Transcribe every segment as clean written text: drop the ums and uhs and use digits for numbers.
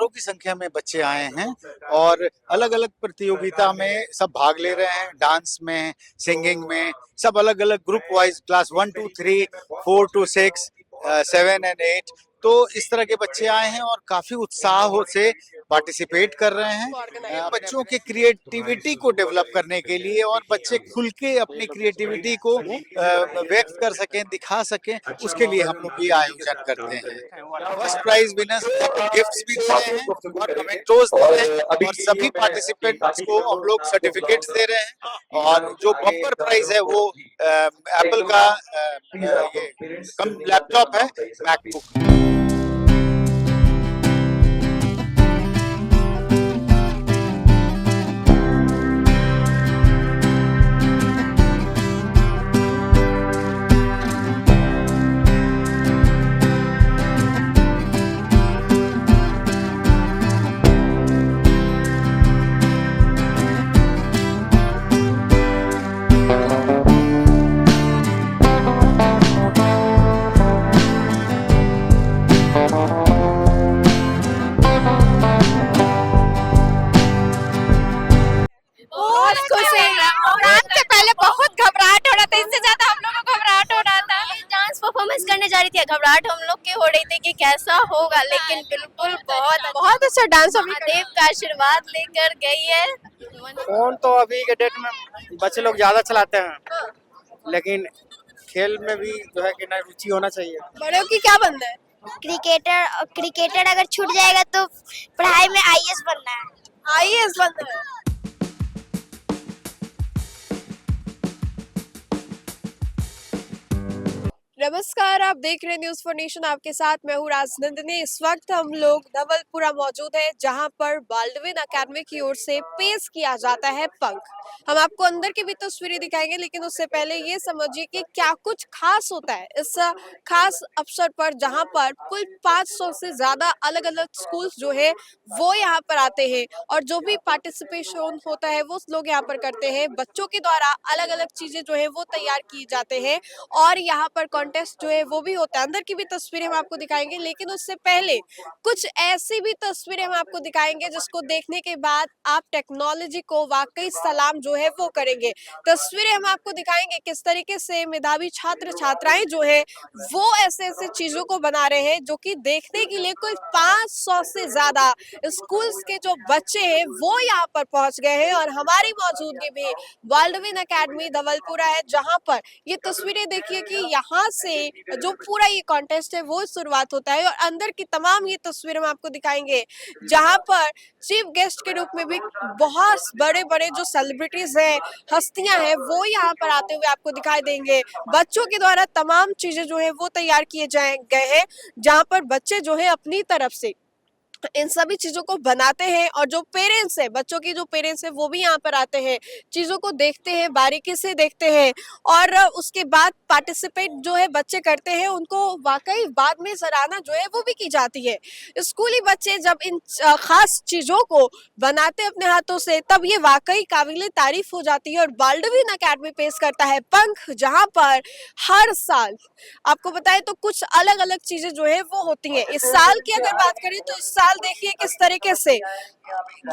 हजारों की संख्या में बच्चे आए हैं और अलग अलग प्रतियोगिता में सब भाग ले रहे हैं। डांस में, सिंगिंग में, सब अलग अलग group wise, class 1 to 3, 4 to 6, 7 and 8। तो इस तरह के बच्चे आए हैं और काफी उत्साह से पार्टिसिपेट कर रहे हैं बच्चों के क्रिएटिविटी को डेवलप करने के लिए, और बच्चे खुल के अपनी क्रिएटिविटी को व्यक्त कर सकें, दिखा सकें, उसके लिए हम लोग ये आयोजन करते हैं। फर्स्ट प्राइज विनर्स को गिफ्ट्स भी दे रहे हैं और कमेंटोज दे रहे हैं, और सभी पार्टिसिपेंट्स को हम लोग सर्टिफिकेट्स दे रहे हैं। और जो बम्पर प्राइज है वो एप्पल का ये कम लैपटॉप है, मैकबुक। करने जा रही थी, घबराहट हम लोग के हो रही थी कि कैसा होगा, लेकिन बिल्कुल बहुत अच्छा डांस देव का आशीर्वाद लेकर गई है। फोन तो अभी के डेट में बच्चे लोग ज्यादा चलाते हैं, लेकिन खेल में भी जो है कि ना रुचि होना चाहिए। बड़ों की क्या बनना है? क्रिकेटर अगर छूट जाएगा तो पढ़ाई में आईएएस बनना है। आईएएस बनना है। नमस्कार, आप देख रहे हैं न्यूज फॉर नेशन। आपके साथ मैं हूँ राजनंदिनी। इस वक्त हम लोग धवलपुरा मौजूद है, जहां पर बाल्डविन एकेडमी की ओर से पेश किया जाता है पंख। हम आपको अंदर की भी तस्वीरें दिखाएंगे, लेकिन उससे पहले ये समझिए कि क्या कुछ खास होता है इस खास अवसर पर, जहां पर कुल 500 से ज्यादा अलग अलग स्कूल्स जो है वो यहाँ पर आते हैं, और जो भी पार्टिसिपेशन होता है वो लोग यहाँ पर करते हैं। बच्चों के द्वारा अलग अलग चीजें जो है वो तैयार की जाते हैं, और यहाँ पर कॉन्टेस्ट जो है वो भी होता है। अंदर की भी तस्वीरें हम आपको दिखाएंगे, लेकिन उससे पहले कुछ ऐसी भी तस्वीरें हम आपको दिखाएंगे जिसको देखने के बाद आप टेक्नोलॉजी को वाकई सलाम जो है वो करेंगे। तस्वीरें हम आपको दिखाएंगे किस तरीके से मेधावी छात्र छात्राएं जो है वो ऐसे ऐसे चीजों को बना रहे हैं, जो कि देखने के लिए कुल 500 से ज्यादा स्कूल्स के जो बच्चे हैं वो यहाँ पर पहुंच गए हैं। और हमारी मौजूदगी भी बाल्डविन एकेडमी धवलपुरा है, जहां पर ये तस्वीरें देखिए कि यहाँ से जो पूरा ये कॉन्टेस्ट है वो शुरुआत होता है। और अंदर की तमाम ये तस्वीरें हम आपको दिखाएंगे, जहां पर चीफ गेस्ट के रूप में भी बहुत बड़े बड़े जो सेलिब्रिटीज हैं, हस्तियां हैं, वो यहाँ पर आते हुए आपको दिखाई देंगे। बच्चों के द्वारा तमाम चीजें जो है वो तैयार किए गए हैं, जहां पर बच्चे जो है अपनी तरफ से इन सभी चीजों को बनाते हैं, और जो पेरेंट्स है, बच्चों के जो पेरेंट्स है वो भी यहाँ पर आते हैं, चीजों को देखते हैं, बारीकी से देखते हैं, और उसके बाद पार्टिसिपेट जो है बच्चे करते हैं। उनको वाकई बाद में सराहना जो है वो भी की जाती है। स्कूली बच्चे जब इन खास चीजों को बनाते अपने हाथों से, तब ये वाकई काबिले तारीफ हो जाती है। और बाल्डविन एकेडमी पेश करता है पंख, जहां पर हर साल आपको बताए तो कुछ अलग अलग चीजें जो है वो होती है। इस साल की अगर बात करें तो इस साल देखिए किस तरीके से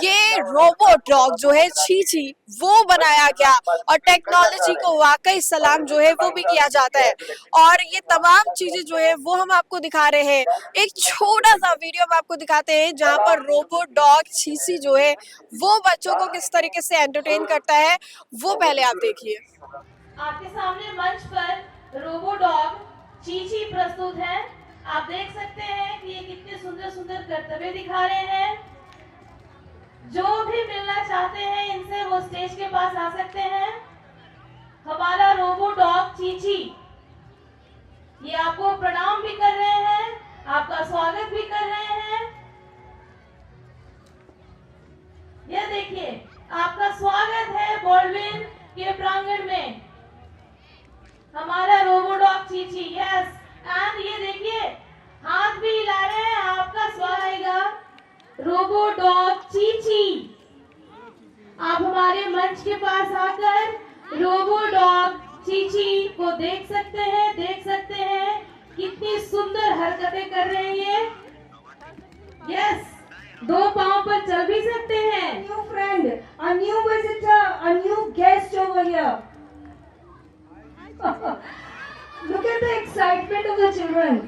ये रोबोट डॉग जो है चीची वो बनाया गया, और टेक्नोलॉजी को वाकई सलाम जो है वो भी किया जाता है। और ये तमाम चीजें जो है वो हम आपको दिखा रहे हैं। एक छोटा सा वीडियो हम आपको दिखाते हैं, जहां पर रोबोट डॉग चीची जो है वो बच्चों को किस तरीके से एंटरटेन करता है, वो पहले आप देखिए। आपके सामने मंच पर रोबो डॉग चीची प्रस्तुत है। आप देख सकते हैं कि ये कितने सुंदर सुंदर कर्तव्य दिखा रहे हैं। जो भी मिलना चाहते हैं इनसे वो स्टेज के पास आ सकते हैं। हमारा रोबो डॉग चीची ये आपको प्रणाम भी कर रहे हैं, आपका स्वागत भी कर रहे हैं। यह देखिए आपका स्वागत है बाल्डविन के प्रांगण में, हमारा robo dog Chichi. Yes, and ये देखिए हाथ भी हिला रहे हैं, आपका स्वागत आएगा रोबो डॉग चीची। आप हमारे मंच के पास आकर रोबो डॉग चीची को देख सकते हैं कितनी सुंदर हरकतें कर रहे हैं ये। यस, दो पांव पर चल भी सकते हैं। New friend, a new visitor, a new guest over here. Look at the excitement of the children.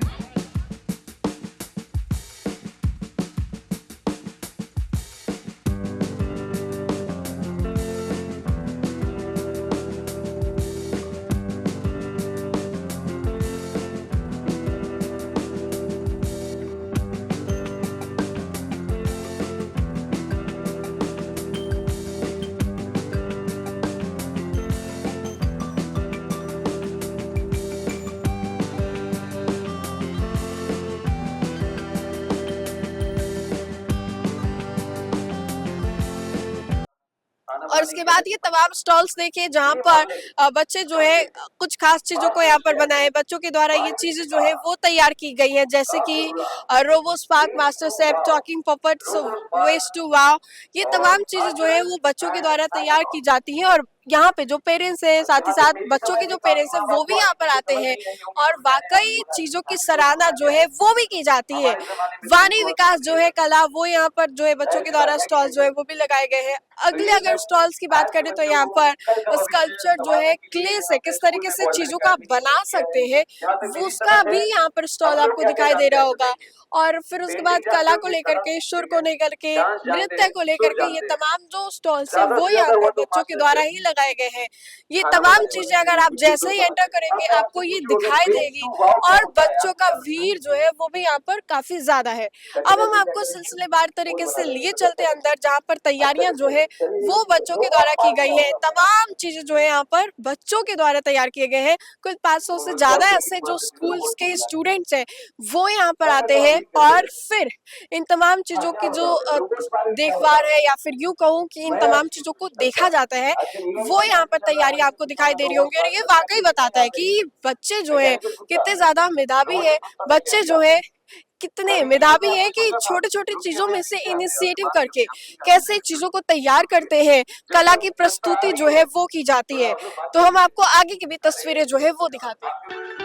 और उसके बाद ये तमाम स्टॉल्स देखिए जहाँ पर बच्चे जो है कुछ खास चीजों को यहाँ पर बनाए, बच्चों के द्वारा ये चीजें जो है वो तैयार की गई है, जैसे कि robo spark, master chef, talking puppets, waste to wow, ये तमाम चीजें जो है वो बच्चों के द्वारा तैयार की जाती है। और यहाँ पे जो पेरेंट्स हैं, साथ ही साथ बच्चों के जो पेरेंट्स हैं वो भी यहाँ पर आते हैं और वाकई चीजों की सराहना जो है वो भी की जाती है। वाणी विकास जो है कला, वो यहाँ पर जो है बच्चों के द्वारा स्टॉल जो है वो भी लगाए गए हैं। अगले अगर स्टॉल्स की बात करें तो यहाँ पर स्कल्पचर जो है क्ले से किस तरीके से चीजों का बना सकते हैं वो उसका भी यहाँ पर स्टॉल आपको दिखाई दे रहा होगा। और फिर उसके बाद कला को लेकर के, सुर को लेकर के, नृत्य को लेकर के ये तमाम जो स्टॉल्स है वो यहाँ पर बच्चों के द्वारा ही लगाए गए हैं। ये तमाम चीजें अगर आप जैसे ही एंटर करेंगे आपको ये दिखाई देगी और बच्चों का भीड़ जो है वो भी यहाँ पर काफी ज्यादा है। अब हम आपको सिलसिलेवार तरीके से लिए चलते हैं अंदर, जहाँ पर तैयारियां जो है वो बच्चों के द्वारा की गई है। तमाम चीजें जो है यहाँ पर बच्चों के द्वारा तैयार किए गए हैं। कुल 500 से ज्यादा ऐसे जो स्कूल्स के स्टूडेंट्स हैं वो यहाँ पर आते हैं और फिर इन तमाम चीजों की जो देखभाल है या फिर यूं कहूँ कि इन तमाम चीजों को देखा जाता है वो यहाँ पर तैयारी आपको दिखाई दे रही होंगी। और ये वाकई बताता है कि बच्चे जो है कितने ज्यादा मेधावी है, बच्चे जो है कितने मेधावी है कि छोटे छोटे चीजों में से इनिशिएटिव करके कैसे चीजों को तैयार करते हैं, कला की प्रस्तुति जो है वो की जाती है। तो हम आपको आगे की भी तस्वीरें जो है वो दिखाते हैं।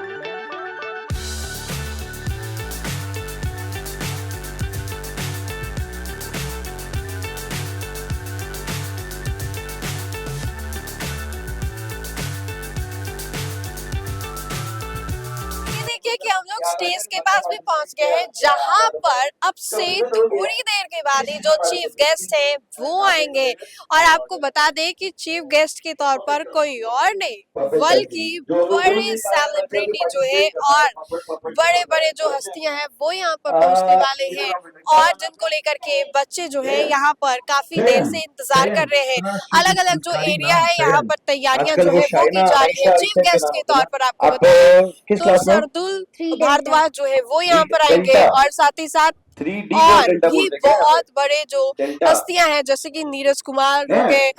कि हम लोग स्टेज के पास भी पहुंच गए हैं, जहां पर अब से थोड़ी देर के बाद ही जो चीफ गेस्ट है वो आएंगे। और आपको बता दें कि चीफ गेस्ट के तौर पर कोई और नहीं बल्कि बड़े सेलिब्रिटी जो है और बड़े बड़े जो हस्तियां हैं वो यहाँ पर पहुंचने वाले हैं और जिनको लेकर के बच्चे जो है यहाँ पर काफी देर से इंतजार कर रहे हैं। अलग अलग जो एरिया है यहाँ पर तैयारियां जो है वो की जा रही है। चीफ गेस्ट के तौर पर आपको बताएं तो सरदुल भारद्वाज जो है वो यहाँ पर आएंगे और साथ ही साथ और भी बहुत बड़े जो हस्तियां हैं जैसे कि नीरज कुमार हो गए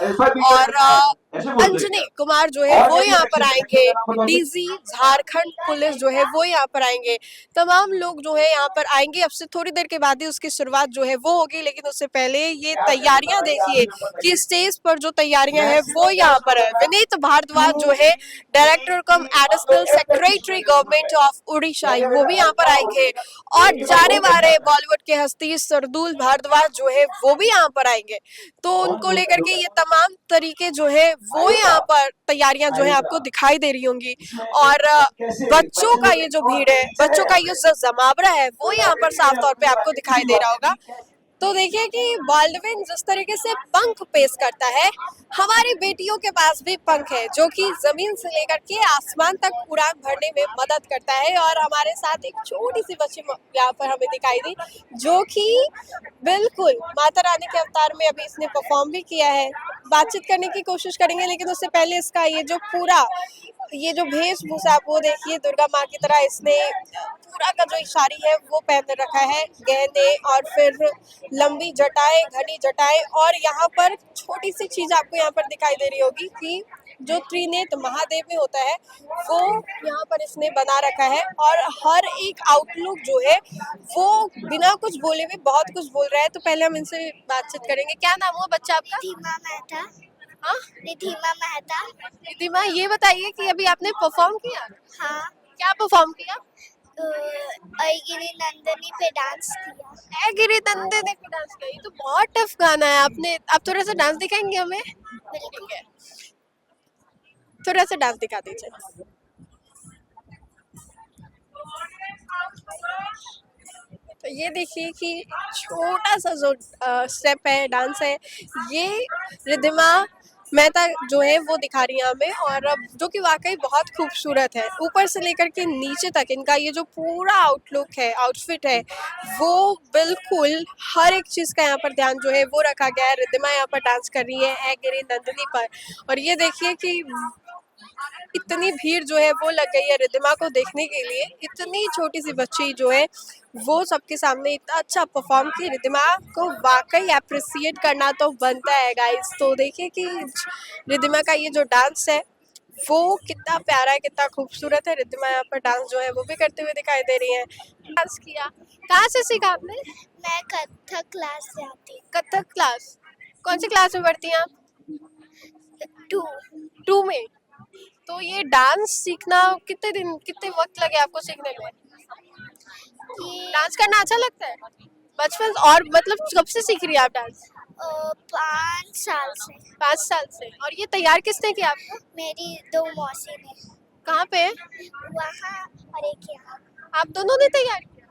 और अंजनी कुमार जो है वो यहाँ पर आएंगे, डीजी झारखंड पुलिस जो है वो यहाँ पर आएंगे। तमाम लोग जो है यहाँ पर आएंगे। अब से थोड़ी देर के बाद ही उसकी शुरुआत जो है वो होगी, लेकिन उससे पहले ये तैयारियां देखिए कि स्टेज पर जो तैयारियां हैं वो यहाँ पर है। विनीत भारद्वाज जो है director come additional secretary government of Orissa, वो भी यहाँ पर आएंगे और जाने वाले बॉलीवुड के हस्ती सरदुल भारद्वाज जो है वो भी यहाँ पर आएंगे। तो उनको लेकर के ये तमाम तरीके जो है वो यहाँ पर तैयारियां जो है आपको दिखाई दे रही होंगी। और बच्चों का ये जो भीड़ है, बच्चों का ये जो जमावड़ा है वो यहाँ पर साफ तौर पे आपको दिखाई दे रहा होगा। तो देखिए कि बाल्डविन जिस तरीके से पंख पेश करता है, हमारी बेटियों के पास भी पंख है जो कि जमीन से लेकर के आसमान तक उड़ान भरने में मदद करता है। और हमारे साथ एक छोटी सी बच्ची यहाँ पर हमें दिखाई दी जो कि बिल्कुल माता रानी के अवतार में अभी इसने परफॉर्म भी किया है। बातचीत करने की कोशिश करेंगे, लेकिन उससे पहले इसका ये जो वेशभूषा आप वो देखिए, दुर्गा माँ की तरह इसने पूरा का जो साड़ी है वो पहन रखा है, गहने और फिर लंबी जटाएं, घनी जटाएं। और यहाँ पर छोटी सी चीज आपको यहाँ पर दिखाई दे रही होगी कि जो त्रिनेत्र महादेव में होता है वो यहाँ पर इसने बना रखा है। और हर एक आउटलुक जो है वो बिना कुछ बोले भी बहुत कुछ बोल रहा है। तो पहले हम इनसे बातचीत करेंगे। क्या नाम हुआ बच्चा आपका? रिधिमा मेहता। हाँ, रिधिमा मेहता। रिधिमा, ये बताइए कि अभी आपने परफॉर्म किया? हाँ। क्या परफॉर्म किया? अयगिरी नंदनी पे डांस किया। ए गिरी नंदनी पे डांस किया, ये तो बहुत टफ गाना है। आपने आप थोड़ा सा डांस दिखाएंगे हमें? बिल्कुल। थोड़ा सा डांस दिखा दीजिए। तो ये देखिए कि छोटा सा जो स्टेप है, डांस है, ये रिद्धिमा मेहता जो है वो दिखा रही है हमें, और अब जो कि वाकई बहुत खूबसूरत है। ऊपर से लेकर के नीचे तक इनका ये जो पूरा आउटलुक है, आउटफिट है, वो बिल्कुल हर एक चीज़ का यहाँ पर ध्यान जो है वो रखा गया है। रिद्धिमा यहाँ पर डांस कर रही है ए गिरी नंदिनी पर, और ये देखिए कि इतनी भीड़ जो है वो लग गई है रिद्धिमा को देखने के लिए। इतनी छोटी सी बच्ची जो है वो सबके सामने इतना अच्छा परफॉर्म की। रिद्धिमा को वाकई अप्रिसिएट करना तो बनता है गाइस। तो देखिए कि रिद्धिमा का ये जो डांस है वो कितना प्यारा है, कितना खूबसूरत है। रिद्धिमा यहाँ पर डांस जो है वो भी करते हुए दिखाई दे रही है। डांस किया, कहाँ से सीखा आपने? मैं कथक क्लास से आती हूँ। कथक क्लास? कौन सी क्लास में पढ़ती हैं आप? 2 में। तो ये डांस सीखना कितने दिन, कितने वक्त लगे आपको सीखने में? डांस करना अच्छा लगता है बचपन, और मतलब कब से सीख रही है आप डांस? 5 साल से। 5 साल से। और ये तैयार किसने किया आपको? मेरी 2 मौसी ने। कहाँ पे? वहाँ और एक यहाँ। आप दोनों ने तैयार किया?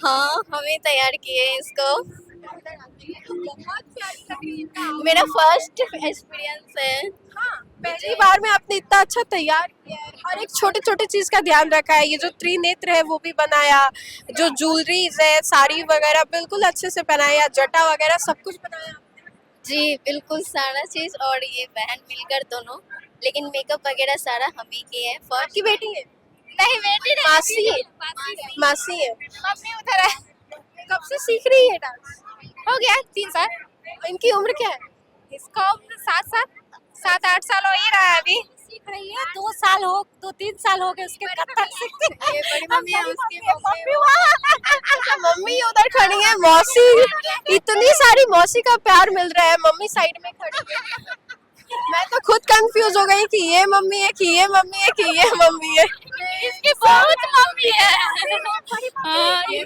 हाँ, हमें तैयार किए इसको। बहुत प्यारी लग रही है। मेरा फर्स्ट एक्सपीरियंस है। हाँ, पहली बार में आपने इतना अच्छा तैयार किया है। हर एक छोटे छोटे चीज का ध्यान रखा है। ये जो त्रिनेत्र है वो भी बनाया, जो ज्वेलरीज है, साड़ी वगैरह बिल्कुल अच्छे से पहनाया, जटा वगैरह सब कुछ बनाया। जी बिल्कुल सारा चीज, और ये बहन मिलकर दोनों, लेकिन मेकअप वगैरह सारा हम ही किए हैं। फर्स्ट की बेटी है? नहीं, बेटी नहीं, मासी है? मासी है। मम्मी उधर है। कब से सीख रही है डांस? हो गया 3 साल। इनकी उम्र क्या है? इसका 7-8 साल हो ही रहा है अभी। सीख रही है। 2-3 साल हो गए उसके कथक सीखते। ये बड़ी मम्मी है, उसकी मम्मी अच्छा, मम्मी उधर खड़ी है, मौसी, इतनी सारी मौसी का प्यार मिल रहा है, मम्मी साइड में खड़ी है। मैं तो खुद कंफ्यूज हो गई कि ये मम्मी है कि ये मम्मी है कि ये मम्मी है। इसकी बहुत मम्मी है। हाँ, ये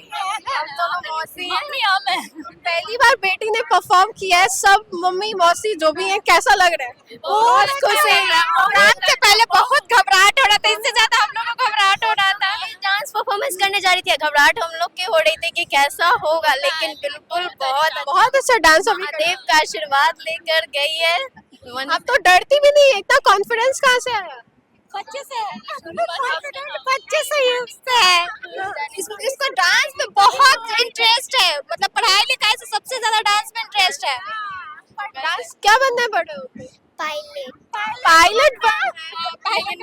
हम दोनों मौसी हैं। मम्मी हम हैं। पहली बार बेटी ने परफॉर्म किया है, सब मम्मी मौसी जो भी है, कैसा लग रहा है? बहुत खुश है। डांस से पहले बहुत घबराहट हो रहा था, इससे ज्यादा हम लोग को घबराहट हो रहा था। डांस परफॉर्मेंस करने जा रही थी, घबराहट हम लोग की हो रही थी कि कैसा होगा, लेकिन बिल्कुल बहुत अच्छा डांस अभी महादेव का आशीर्वाद लेकर गई है। आप तो डरती भी नहीं है, इतना कॉन्फिडेंस कहाँ से आया? बच्चे से ही उससे है। इसको डांस में बहुत इंटरेस्ट है, मतलब पढ़ाई लिखाई से सबसे ज्यादा डांस में इंटरेस्ट है। डांस क्या बनना है बड़े होके? पायलट। पायलट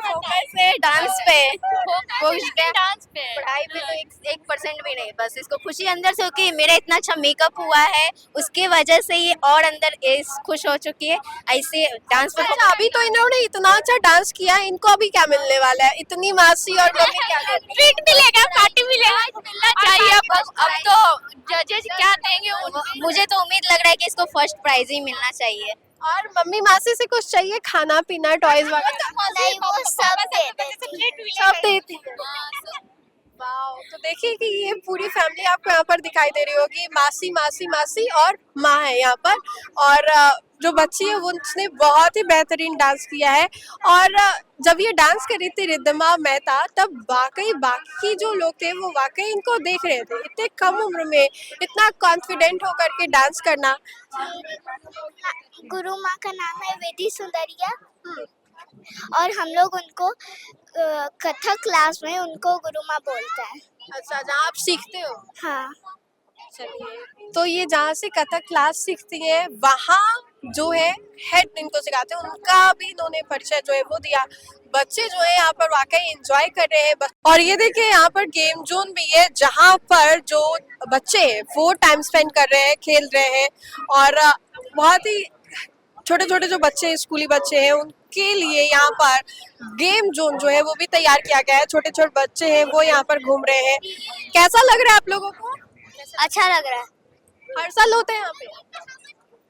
फोकस है डांस पे, डांस पे। पढ़ाई पे तो 1% भी नहीं, बस इसको खुशी अंदर से हो कि मेरा इतना अच्छा मेकअप हुआ है, उसके वजह से ये और अंदर खुश हो चुकी है। ऐसे डांस पे अच्छा, अभी तो इन्होंने इतना अच्छा डांस किया है, इनको अभी क्या मिलने वाला है? इतनी मासी और मम्मी क्या देंगे? ट्रीट मिलेगा, पार्टी मिलेगा, मिलना चाहिए। अब तो जजेस क्या देंगे, मुझे तो उम्मीद लग रहा है कि इसको फर्स्ट प्राइज ही मिलना चाहिए। और मम्मी मासी से कुछ चाहिए, खाना पीना, टॉयज वगैरह? नहीं, वो सब दे देती। सब देती है। वाओ, तो देखिए कि ये पूरी फैमिली आपको यहाँ पर दिखाई दे रही होगी। मासी मासी मासी और माँ है यहाँ पर, और जो बच्ची है वो उसने बहुत ही बेहतरीन डांस किया है। और जब ये डांस कर रही थी रिद्धिमा मेहता, तब वाकई बाकी जो लोग थे वो वाकई इनको देख रहे थे। इतने कम उम्र में इतना कॉन्फिडेंट होकर के डांस करना। गुरु माँ का नाम है वेदी सुंदरिया, और हम लोग उनको कथक क्लास में उनको गुरु माँ बोलते हैं। अच्छा, जहाँ आप सीखते हो? हाँ। चलिए, तो ये जहाँ से कथक क्लास सीखती है वहाँ जो है हेड इनको सिखाते हैं, उनका भी इन्होंने परिचय जो है वो दिया। बच्चे जो है यहाँ पर वाकई एंजॉय कर रहे हैं। और ये देखिए यहाँ पर गेम जोन भी है, जहाँ पर जो बच्चे हैं वो टाइम स्पेंड कर रहे हैं, खेल रहे हैं। और बहुत ही छोटे छोटे जो बच्चे, स्कूली बच्चे हैं, उनके लिए यहाँ पर गेम जोन जो है वो भी तैयार किया गया है। छोटे छोटे बच्चे हैं वो यहाँ पर घूम रहे हैं। कैसा लग रहा है आप लोगों को? अच्छा लग रहा है। हर साल होते हैं यहाँ पे?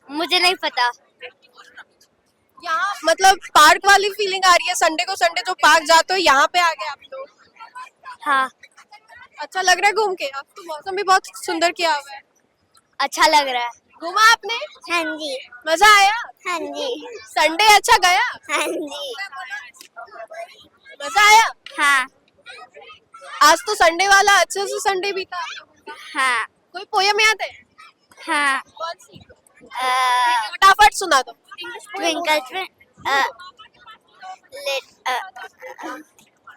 मुझे नहीं पता। यहाँ मतलब पार्क वाली फीलिंग आ रही है, संडे को संडे जो पार्क जाते हो यहाँ पे आ गए आप लोग? हाँ, अच्छा लग रहा है घूम के? अब तो मौसम भी बहुत सुंदर किया हुआ है। अच्छा लग रहा है। घूमा आपने? हाँ जी, मजा आया? हाँ जी, संडे अच्छा गया? हाँ जी, मजा आया? हाँ, आज तो संडे वाला अच्छे से संडे बीता। हाँ, कोई पोयम याद है? हाँ। कौन सी? फटाफट सुना दो। ट्विंकल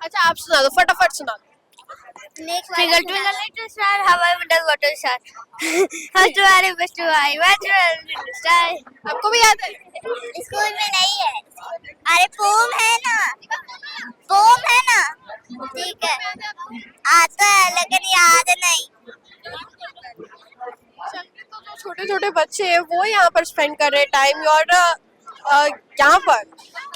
अच्छा आप सुना दो, फटाफट सुना दो। Twinkle twinkle little star, how I wonder what a star. How to are best to I watch little star. आपको भी याद है? स्कूल में नहीं है। अरे पोम है ना, पोम है ना, ठीक है। आता है लेकिन याद नहीं। जो छोटे छोटे बच्चे हैं वो यहाँ पर स्पेंड कर रहे हैं टाइम, और यहाँ पर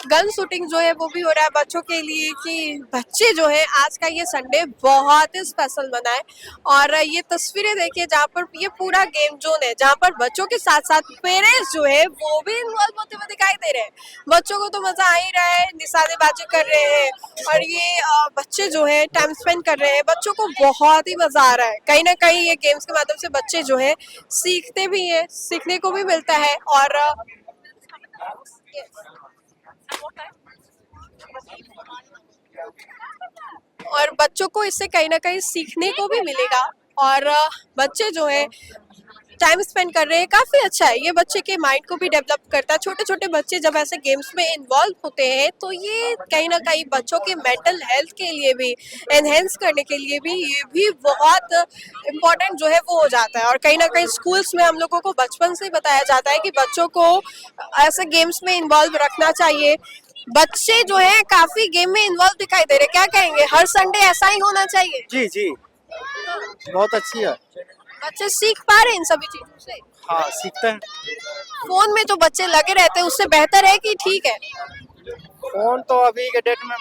गन शूटिंग जो है वो भी हो रहा है बच्चों के लिए, कि बच्चे जो है आज का ये संडे बहुत ही स्पेशल बना है। और ये तस्वीरें देखिए जहाँ पर ये पूरा गेम जोन है, जहाँ पर बच्चों के साथ साथ पेरेंट्स जो है वो भी इन्वॉल्व होते हुए दिखाई दे रहे हैं। बच्चों को तो मजा आ ही रहा है, निशानेबाजी कर रहे हैं, और ये बच्चे जो है टाइम स्पेंड कर रहे हैं। बच्चों को बहुत ही मजा आ रहा है। कहीं ना कहीं ये गेम्स के माध्यम से बच्चे जो है सीखते भी हैं, सीखने को भी मिलता है। और बच्चों को इससे कहीं ना कहीं सीखने को भी मिलेगा। और बच्चे जो है टाइम स्पेंड कर रहे हैं, काफी अच्छा है। ये बच्चे के माइंड को भी डेवलप करता है। छोटे छोटे बच्चे जब ऐसे गेम्स में इन्वॉल्व होते हैं तो ये कहीं ना कहीं बच्चों के मेंटल हेल्थ के लिए भी, एनहेंस करने के लिए भी, ये भी बहुत इम्पोर्टेंट जो है वो हो जाता है। और कहीं ना कहीं स्कूल्स में हम लोगों को बचपन से बताया जाता है कि बच्चों को ऐसे गेम्स में इन्वॉल्व रखना चाहिए। बच्चे जो है काफी गेम में इन्वॉल्व दिखाई दे रहे, क्या कहेंगे? हर संडे ऐसा ही होना चाहिए? जी जी, बहुत अच्छी है। बच्चे सीख पा रहे हैं इन सभी चीजों से? हाँ, सीखते हैं। फोन में जो बच्चे लगे रहते हैं उससे बेहतर है कि ठीक है? फोन तो अभी के डेट में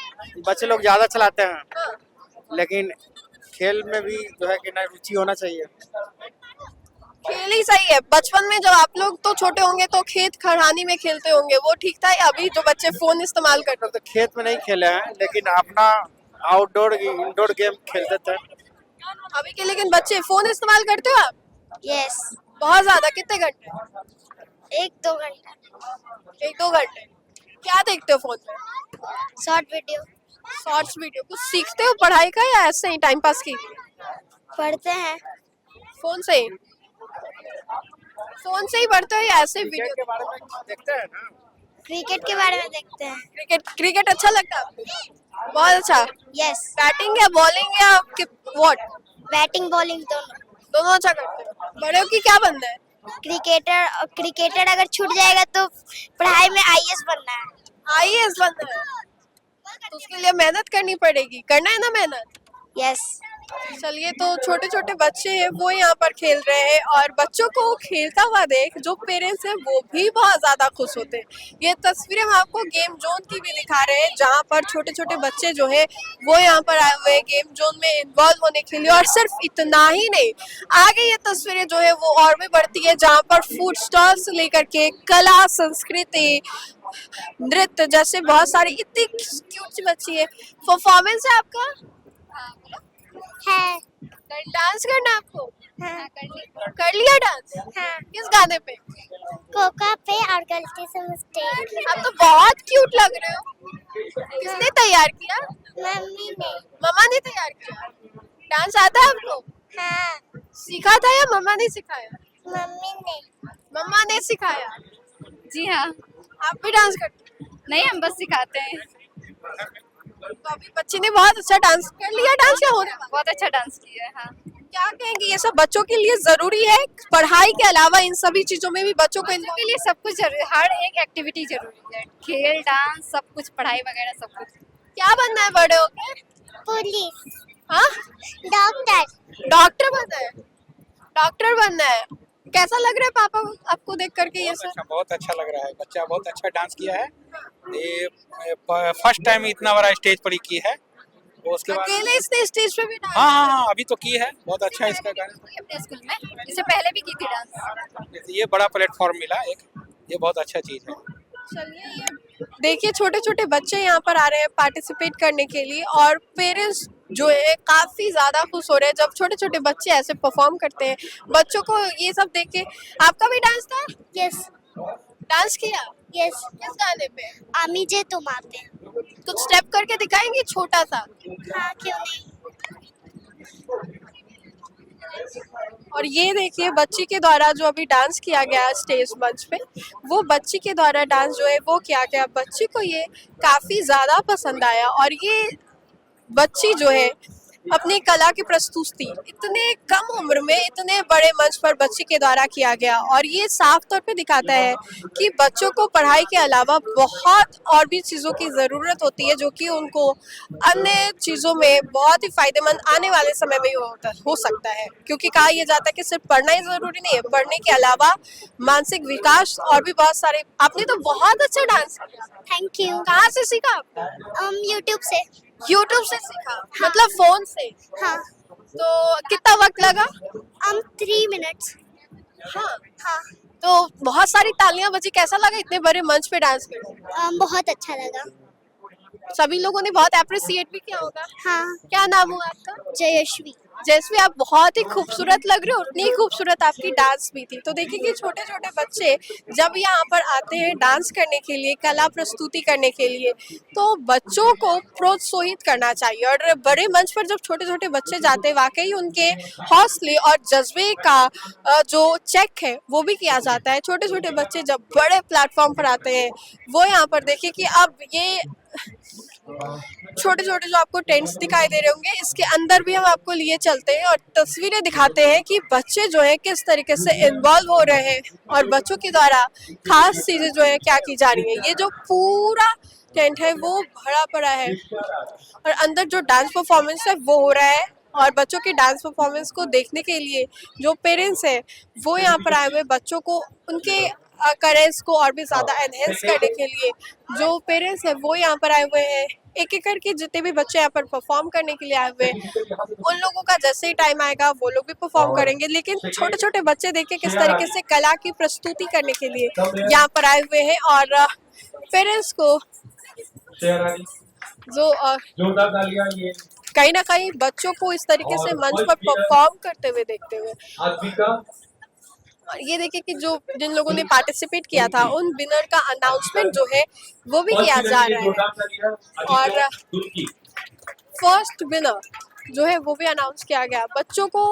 बच्चे लोग ज्यादा चलाते हैं, लेकिन खेल में भी जो है कि ना रुचि होना चाहिए। खेल ही सही है। बचपन में जब आप लोग तो छोटे होंगे तो खेत खलिहानी में खेलते होंगे, वो ठीक था? या अभी जो बच्चे फोन इस्तेमाल करते हैं? तो खेत में नहीं खेले हैं, लेकिन अपना आउटडोर इंडोर गेम खेलते थे। अभी के लेकिन बच्चे फोन इस्तेमाल करते हो आप? यस, बहुत ज्यादा? कितने घंटे? 1-2 घंटा। 1-2 घंटे? क्या देखते हो फोन में? Short video shorts video? कुछ सीखते हो पढ़ाई का या ऐसे ही टाइम पास की? पढ़ते हैं। फोन से ही? फोन से ही पढ़ते हो या ऐसे वीडियो? के बारे में देखते हैं ना, क्रिकेट के बारे में देखते हैं। क्रिकेट अच्छा लगता है? बहुत अच्छा। यस, बैटिंग या बॉलिंग या व्हाट? बैटिंग बॉलिंग दोनों अच्छा करते हैं। बड़े हो की क्या बनना है? क्रिकेटर अगर छूट जाएगा तो पढ़ाई में आईएएस बनना है। आईएएस बनना है? तो उसके लिए मेहनत करनी पड़ेगी, करना है ना मेहनत? यस, चलिए, तो छोटे छोटे बच्चे हैं वो यहाँ पर खेल रहे हैं, और बच्चों को खेलता हुआ देख जो पेरेंट्स हैं वो भी बहुत ज्यादा खुश होते हैं। ये तस्वीरें हम आपको गेम जोन की भी दिखा रहे हैं, जहाँ पर छोटे छोटे बच्चे जो है वो यहाँ पर आए हुए हैं गेम जोन में इन्वॉल्व होने के लिए। और सिर्फ इतना ही नहीं, आगे ये तस्वीरें जो है वो और भी बढ़ती है, जहाँ पर फूड स्टॉल से लेकर के कला, संस्कृति, नृत्य जैसे बहुत सारी इतनी क्यूट सी बच्ची है। परफॉर्मेंस है आपका? है। डांस करना है आपको? हाँ, कर लिया डांस? हाँ, किस गाने पे? कोका पे और गलती से मिस्टेक। आप तो बहुत क्यूट लग रहे हो। किसने तैयार किया? मम्मी ने। मम्मा ने तैयार किया? डांस आता है आपको? हाँ, सीखा था या मम्मा ने सिखाया? मम्मी ने। मम्मा ने सिखाया? जी हाँ, आप भी डांस करते हो? नहीं हम बस सिखाते हैं। तो अभी बच्ची ने बहुत अच्छा डांस कर लिया। डांस क्या हो रहा है? बहुत अच्छा डांस किया है। हाँ, क्या कहेंगे, ये सब बच्चों के लिए जरूरी है? पढ़ाई के अलावा इन सभी चीजों में भी बच्चों को बच्चों के लिए सब कुछ जरूरी है, हर एक एक्टिविटी जरूरी है, खेल, डांस, सब कुछ, पढ़ाई वगैरह सब कुछ। क्या बनना है बड़े होके? पुलिस, हाँ, डॉक्टर। डॉक्टर बनना है? डॉक्टर बनना है? कैसा लग रहा है पापा आपको देख करके ये सब? बहुत अच्छा लग रहा है। बच्चा बहुत अच्छा डांस किया है। ये फर्स्ट टाइम इतना बड़ा स्टेज पर ही की है। उसके बाद अकेले इसने स्टेज पे भी डांस? हाँ, अभी तो की है। बहुत अच्छा इसका गाना। अपने स्कूल में इससे पहले भी की थी डांस। ये बड़ा प्लेटफॉर्म मिला एक, ये बहुत अच्छा चीज है। चलिए ये देखिए छोटे छोटे बच्चे यहाँ पर आ रहे हैं पार्टिसिपेट करने के लिए और पेरेंट्स जो है काफी ज्यादा खुश हो रहे हैं जब छोटे छोटे बच्चे ऐसे परफॉर्म करते हैं। बच्चों को ये सब देख के आपका भी डांस था? यस डांस किया? यस किस गाने पे? आमी जे तुम आते हैं। कुछ स्टेप करके दिखाएंगे छोटा सा? हाँ क्यों नहीं। और ये देखिए बच्ची के द्वारा जो अभी डांस किया गया स्टेज मंच पे, वो बच्ची के द्वारा डांस जो है वो किया गया। बच्ची को ये काफी ज्यादा पसंद आया और ये बच्ची जो है अपनी कला की प्रस्तुति इतने कम उम्र में इतने बड़े मंच पर बच्ची के द्वारा किया गया और ये साफ तौर पे दिखाता है कि बच्चों को पढ़ाई के अलावा बहुत और भी चीज़ों की ज़रूरत होती है जो कि उनको अन्य चीज़ों में बहुत ही फायदेमंद आने वाले समय में हो सकता है। क्योंकि कहा यह जाता है कि सिर्फ पढ़ना ही ज़रूरी नहीं है, पढ़ने के अलावा मानसिक विकास और भी बहुत सारे। आपने तो बहुत अच्छा डांस किया। Thank you. कहाँ से सीखा आपने? यूट्यूब से। यूट्यूब से सीखा? मतलब फोन से? हाँ। तो कितना वक्त लगा? 3 मिनट्स। हाँ हाँ। तो बहुत सारी तालियां बजी। कैसा लगा इतने बड़े मंच पे डांस करके? बहुत अच्छा लगा। सभी लोगों ने बहुत अप्रिशिएट भी किया होगा। हाँ। क्या नाम हुआ आपका? जयश्वी। जैसे आप बहुत ही खूबसूरत लग रहे हो, उतनी ही खूबसूरत आपकी डांस भी थी। तो देखिए कि छोटे छोटे बच्चे जब यहाँ पर आते हैं डांस करने के लिए, कला प्रस्तुति करने के लिए, तो बच्चों को प्रोत्साहित करना चाहिए। और बड़े मंच पर जब छोटे छोटे बच्चे जाते हैं, वाकई उनके हौसले और जज्बे का जो चेक है वो भी किया जाता है। छोटे छोटे बच्चे जब बड़े प्लेटफॉर्म पर आते हैं, वो यहाँ पर देखिए कि अब ये छोटे छोटे जो आपको टेंट्स दिखाई दे रहे होंगे, इसके अंदर भी हम आपको लिए चलते हैं और तस्वीरें दिखाते हैं कि बच्चे जो है किस तरीके से इन्वॉल्व हो रहे हैं और बच्चों के द्वारा खास चीजें जो है क्या की जा रही है। ये जो पूरा टेंट है वो भरा पड़ा है और अंदर जो डांस परफॉर्मेंस है वो हो रहा है। और बच्चों के डांस परफॉर्मेंस को देखने के लिए जो पेरेंट्स हैं वो यहाँ पर आए हुए बच्चों को उनके करेज को और भी ज्यादा एनहेंस करने के लिए जो पेरेंट्स हैं वो यहाँ पर आए हुए हैं। एक एक करके जितने भी बच्चे यहाँ पर परफॉर्म करने के लिए आए हुए हैं, उन लोगों का जैसे ही टाइम आएगा वो लोग भी परफॉर्म करेंगे। लेकिन छोटे छोटे बच्चे देखिए किस तरीके से कला की प्रस्तुति करने के लिए यहाँ पर आए हुए हैं और पेरेंट्स को जो कहीं ना कहीं बच्चों को इस तरीके से मंच पर परफॉर्म करते हुए देखते हुए। और ये देखिए कि जो जिन लोगों ने पार्टिसिपेट किया था उन विनर का अनाउंसमेंट जो है वो भी किया जा रहा है और फर्स्ट विनर जो है वो भी अनाउंस किया गया। बच्चों को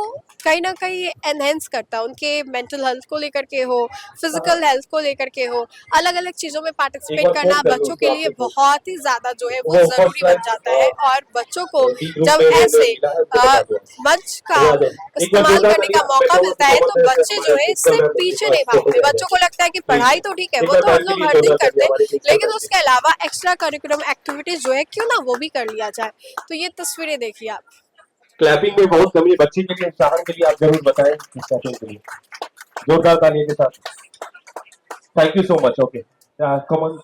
कहीं ना कहीं एनहेंस करता है, उनके मेंटल हेल्थ को लेकर के हो, फिजिकल हेल्थ को लेकर के हो, अलग अलग चीज़ों में पार्टिसिपेट करना बच्चों के लिए बहुत ही ज़्यादा जो है वो ज़रूरी बन जाता है। और बच्चों को जब ऐसे मंच का इस्तेमाल करने का मौका मिलता है तो बच्चे जो है इससे पीछे नहीं भागते। बच्चों को लगता है कि पढ़ाई तो ठीक है, वो तो हम लोग हर दिन करते हैं, लेकिन उसके अलावा एक्स्ट्रा करिकुलम एक्टिविटीज जो है क्यों ना वो भी कर लिया जाए। तो ये तस्वीरें देखिए आप। क्लैपिंग में बहुत कमी है, बच्चे के लिए उत्साहन के लिए आप जरूर बताएं इस सेशन के लिए जोरदार तालियों के साथ। Thank you so much. Okay come on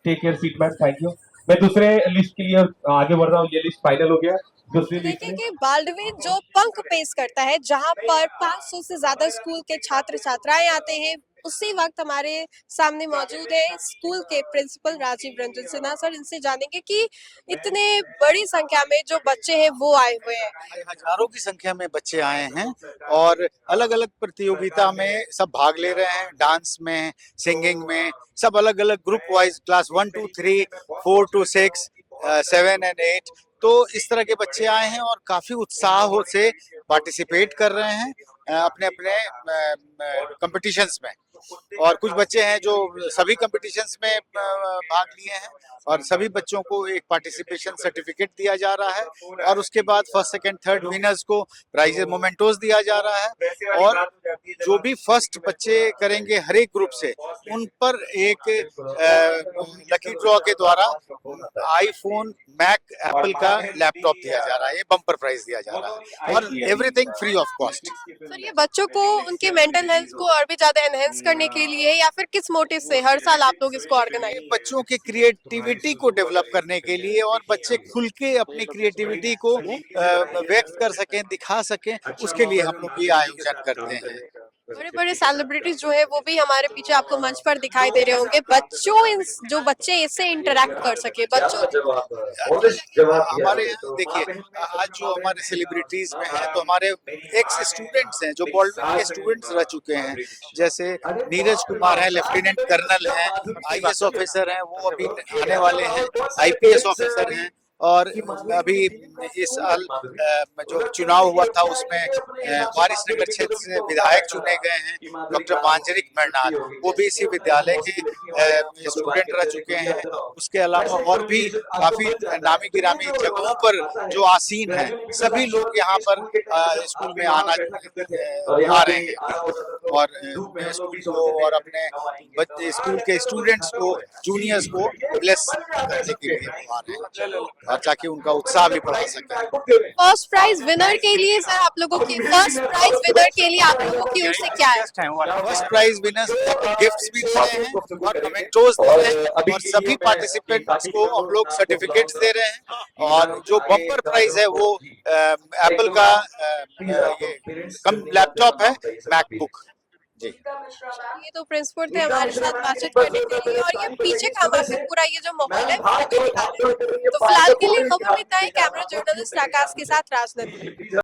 take your seat ma'am. Thank you. मैं दूसरे लिस्ट के लिए आगे बढ़ रहा हूँ, ये लिस्ट फाइनल हो गया। दूसरी लिस्ट देखिए कि बालडविन जो पंख पेश करता है जहां पर 500 से ज्यादा स्कूल के छात्र छात्राएं आते हैं, उसी वक्त हमारे सामने मौजूद है स्कूल के प्रिंसिपल राजीव रंजन सिन्हा सर। इनसे जानेंगे कि इतने बड़ी संख्या में जो बच्चे हैं वो आए हुए हैं। हजारों की संख्या में बच्चे आए हैं और अलग अलग प्रतियोगिता में सब भाग ले रहे हैं। डांस में, सिंगिंग में, सब अलग अलग group wise class 1 2 3 4 to 6 7 and 8। तो इस तरह के बच्चे आए हैं और काफी उत्साह से पार्टिसिपेट कर रहे हैं अपने अपने कंपटीशंस में। और कुछ बच्चे हैं जो सभी कंपटीशंस में भाग लिए हैं और सभी बच्चों को एक पार्टिसिपेशन सर्टिफिकेट दिया जा रहा है और उसके बाद फर्स्ट सेकंड थर्ड विनर्स को प्राइजेस मोमेंटोस दिया जा रहा है। और जो भी फर्स्ट बच्चे करेंगे हर एक ग्रुप से, उन पर एक लकी ड्रॉ के द्वारा आईफोन, मैक, एप्पल का लैपटॉप दिया जा रहा है। ये बम्पर प्राइज दिया जा रहा है और everything free of cost. Sir ये बच्चों को उनके मेंटल हेल्थ को और भी ज्यादा एनहेंस करने के लिए या फिर किस मोटिव से हर साल आप लोग इसको ऑर्गेनाइज? बच्चों की क्रिएटिविटी को डेवलप करने के लिए और बच्चे खुल के अपनी क्रिएटिविटी को व्यक्त कर सकें, दिखा सकें, उसके लिए हम लोग ये आयोजन करते हैं। बड़े बड़े सेलिब्रिटीज जो है वो भी हमारे पीछे आपको मंच पर दिखाई दे रहे होंगे। बच्चों जो बच्चे इससे इंटरेक्ट कर सके, बच्चों हमारे यहाँ देखिए, आज जो हमारे सेलिब्रिटीज में हैं तो हमारे एक्स स्टूडेंट्स हैं जो बॉल्डविन के स्टूडेंट्स रह चुके हैं। जैसे नीरज कुमार है, लेफ्टिनेंट कर्नल हैं, आईएएस ऑफिसर हैं, वो अभी आने वाले हैं, आईपीएस ऑफिसर हैं। और अभी इस साल जो चुनाव हुआ था उसमें वारिसनगर क्षेत्र से विधायक चुने गए हैं डॉक्टर मांजरिक मरनाथ, वो भी इसी विद्यालय के स्टूडेंट रह चुके हैं। उसके अलावा और भी काफी नामी गिरामी जगहों पर जो आसीन हैं, सभी लोग यहाँ पर स्कूल में आ रहे हैं और स्कूल को और अपने बच्चे स्कूल के स्टूडेंट्स को, जूनियर्स को ब्लेस करने के लिए आ रहे हैं और ताकि उनका उत्साह भी बढ़ा सके। फर्स्ट प्राइज विनर के लिए सर, आप लोगों की फर्स्ट प्राइज विनर के लिए आप लोगों की ओर से क्या है? फर्स्ट प्राइज विनर्स को गिफ्ट्स भी दे रहे हैं और कमेंटोज दे रहे हैं और सभी पार्टिसिपेंट्स को हम लोग सर्टिफिकेट्स दे रहे हैं। और जो बम्पर प्राइज है वो एप्पल का ये कम लैपटॉप है, मैकबुक जी। ये तो प्रिंसिपल थे हमारे साथ बातचीत करने के लिए, और ये पीछे का हमारे पूरा ये जो माहौल है वो भी दिखा रहे हैं। तो फिलहाल के लिए खबर इतना ही। कैमरा जर्नलिस्ट आकाश के साथ राजनंदन।